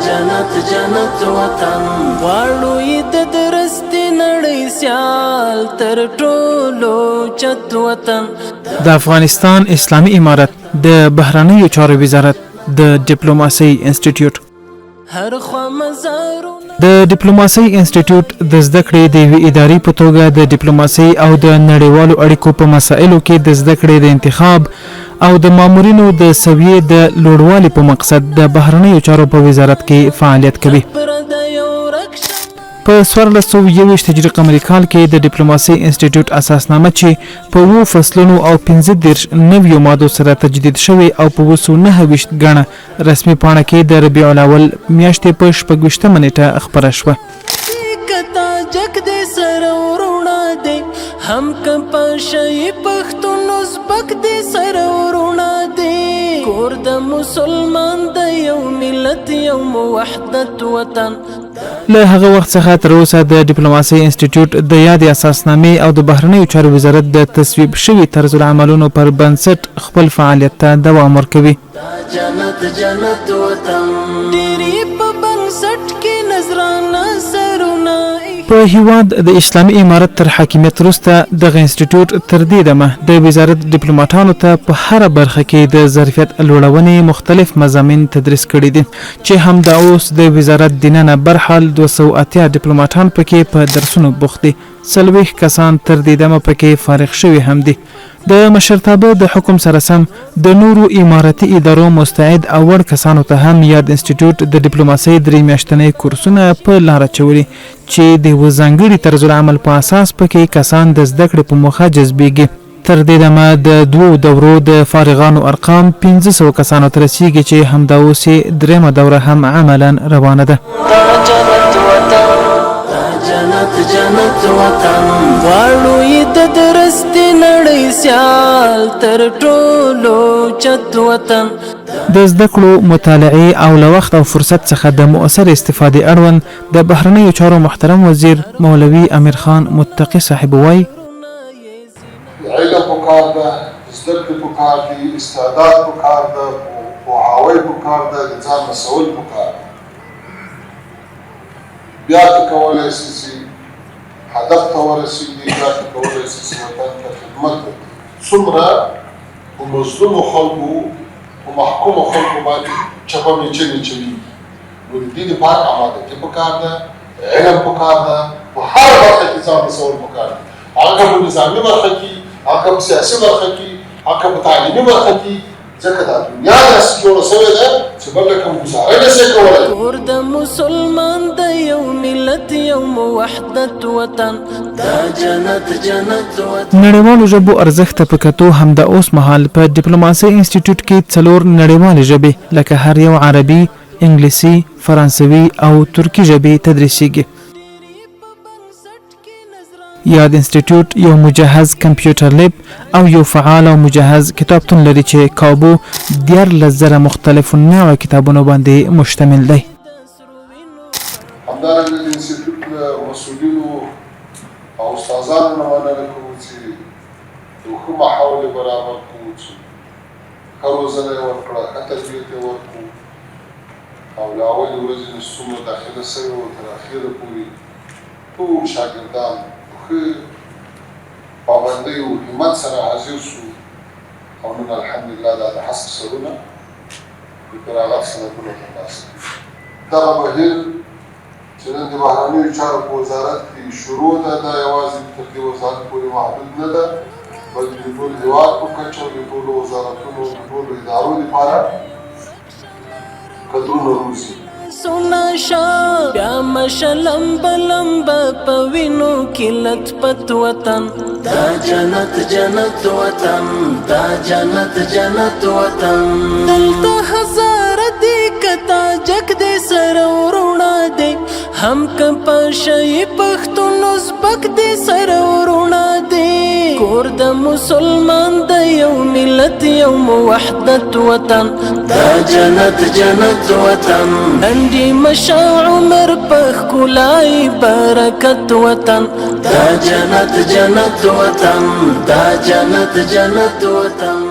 جنت جنت وطن غواړو یې د درستې نړۍ سیال تر ټولو چت وطن. د افغانستان اسلامي امارت د بهرنیو چارو وزارت د ډیپلوماسۍ انسټیټیوټ هر خوا مزارونه د ډیپلوماسۍ انسټیټیوټ د زده کړې د یوې ادارې په توګه د ډیپلوماسۍ او د نړیوالو اړیکو په مسایلو کې د زده کړې د انتخاب او د مامورینو د سویې د لوړوالي په مقصد د بهرنیو چارو په وزارت کې فعالیت کوي. په 1421 هجري قمري کال کې د ډیپلوماسۍ انسټیټیوټ اساسنامه چې په 7 فصلونو او 15 نویو مادو سره تجدید شوی او په 229 غنه رسمي پاڼه کې د ربیع الاول میاشتې په 26 نیټه خبره شوه. کتا جگ دې سره ورونه دې هم کپا شي پښتون زبک دې سره ورونه دې کور د مسلمان د یو ملت یو وحدت وطن. له هغه وخت څخه تر اوسه د ډیپلوماسۍ انسټیټیوټ د یادې اساسنامې او د بهرنیو چارو وزارت د تصویب شوي طرز العملونو پر بنسټ خپل فعالیت ته دوام ورکوي. جنت جنت وطن ډېرې په بنسټ کې نظرانه سرونه په هیواد د اسلامي امارت تر حاکمیت وروسته دغه انسټیټیوټ تر دې دمه د وزارت ډیپلوماټانو ته په هره برخه کې د ظرفیت لوړونې مختلف مضامین تدریس کړي دي چې همدا اوس د وزارت دننه برحال 280 ډیپلوماټان پکې په درسونو بوخت دي. 40 کسان تر دې دمه پکې فارغ شوي هم دي. د مشرتابه د حکم سره سم د نورو اماراتي ادارو مستعد او وړ کسانو ته هم یاد انسټیټیوټ د ډیپلوماسۍ 3 میاشتنۍ کورسونه په لاره چولي چې د وزنګړي طرز العمل په اساس پکې کسان د زده کړې په موخه جذبېږي. تر دې دمه د 2 دورو د فارغانو ارقام 1500 کسانو ته رسیږي چې همدا اوس یې 3مه دوره هم عملا روانه ده. جنت وطن غواړو یې د درستې نړۍ سیال تر ټولو چت وطن. د زده کړو مطالعې او له وخت او فرصت څخه د مؤثر استفادې اړوند د بهرنیو چارو محترم وزیر مولوي امیر خان متقي صاحب وایي علم پکار ده، زده کړې پکار دي، استعداد پکار ده، پوهاوی پکار ده، د ځان مسؤل پکار ده. بیا ته کولی شي چې هدف ته ورسېږي، بیا ته کولی شي چې وطن ته خدمت وکړي. څومره په مظلومو خلکو په محکومو خلکو باندې چپه میچنې چلېږي، نو د دې لپاره امادګي پکار ده، علم پکار ده، په هر برخه کې ځان رسول پکار ده. هغه په نظامي برخه کې، هغه په سیاسي برخه کې، هغه په تعلیمي برخه کې، ځکه دا دنیا داسې جوړه شوې ده چې بل کوم ګزاره نشي کولی. کور د مسلمان د یو ملت یو وحدت وطن دا جنت جنت وطن. نړیوالو ژبو ارزښت ته په کتو همدا اوس مهال په ډیپلوماسۍ انسټیټیوټ کې 4 نړیوالې ژبې لکه هر یو عربي، انګلیسي، فرانسوي او ترکي ژبې تدریسیږي. یاد انسټیټیوټ یو مجهز کمپیوټر لیب او یو فعال او مجهز کتابتون لري چې کابو 14,000 مختلف نوع کتابونو باندې مشتمل دی. همدارنګه د انسټیټیوټ له مسؤلینو او استادانو نه مننه کوو چې یو ښه ماحول برابر کړو، چې ښه روزنه یې ورکړه، ښه تربیت یې ورکړو او له اولې ورځې نه چې څومره داخله شوې وه تر اخره پورې ټول شاګردان پابندۍ او همت سره حاضر شو او نن الحمدلله دا د حسب سرونه د فراغت سندونه ترلاسه کړي. دغه بهیر چې نن د بهرنیو چارو په وزارت کې شروع ده، دا یوازې تر دې وزارت پورې محدود نه ده، بلکې د ټول هېواد په کچه د ټولو وزارتونو د ټولو ادارو لپاره قدرونه روزي. سونا شا بیا مشلم بلمب پوینو کلت پت وطن دا جنت جنت وطن دا جنت جنت وطن. دلتا هزار دی کتا جگ دی سر ورونا دی هم کپا شي پښتون زبک دی سر ورونا دی کور د مسلمان د یو ملت یو وحدت وطن دا جنت جنت وطن. نندی مشا عمر پخ کلای برکت وطن دا جنت جنت وطن دا جنت جنت وطن.